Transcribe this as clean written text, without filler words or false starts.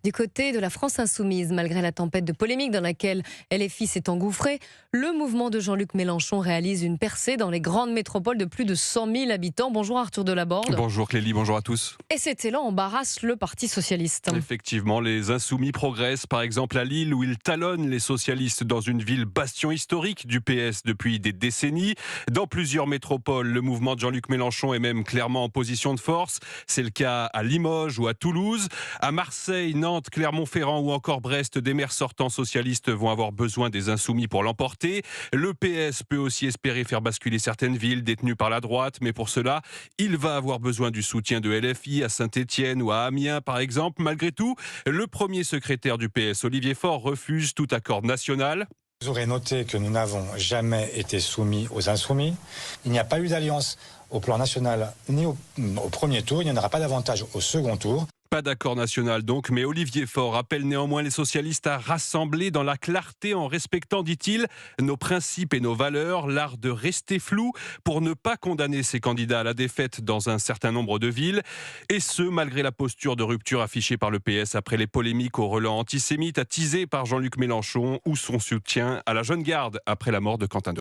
Du côté de la France insoumise, malgré la tempête de polémique dans laquelle LFI s'est engouffré, le mouvement de Jean-Luc Mélenchon réalise une percée dans les grandes métropoles de plus de 100 000 habitants. Bonjour Arthur Delaborde. Bonjour Clélie, bonjour à tous. Et cet élan embarrasse le Parti socialiste. Effectivement, les insoumis progressent, par exemple à Lille, où ils talonnent les socialistes dans une ville bastion historique du PS depuis des décennies. Dans plusieurs métropoles, le mouvement de Jean-Luc Mélenchon est même clairement en position de force. C'est le cas à Limoges ou à Toulouse. À Marseille, Nantes, Clermont-Ferrand ou encore Brest, des maires sortants socialistes vont avoir besoin des insoumis pour l'emporter. Le PS peut aussi espérer faire basculer certaines villes détenues par la droite, mais pour cela, il va avoir besoin du soutien de LFI à Saint-Étienne ou à Amiens, par exemple. Malgré tout, le premier secrétaire du PS, Olivier Faure, refuse tout accord national. Vous aurez noté que nous n'avons jamais été soumis aux insoumis. Il n'y a pas eu d'alliance au plan national ni au premier tour. Il n'y en aura pas davantage au second tour. Pas d'accord national donc, mais Olivier Faure appelle néanmoins les socialistes à rassembler dans la clarté en respectant, dit-il, nos principes et nos valeurs, l'art de rester flou pour ne pas condamner ses candidats à la défaite dans un certain nombre de villes. Et ce, malgré la posture de rupture affichée par le PS après les polémiques au relent antisémite attisées par Jean-Luc Mélenchon ou son soutien à la jeune garde après la mort de Quentin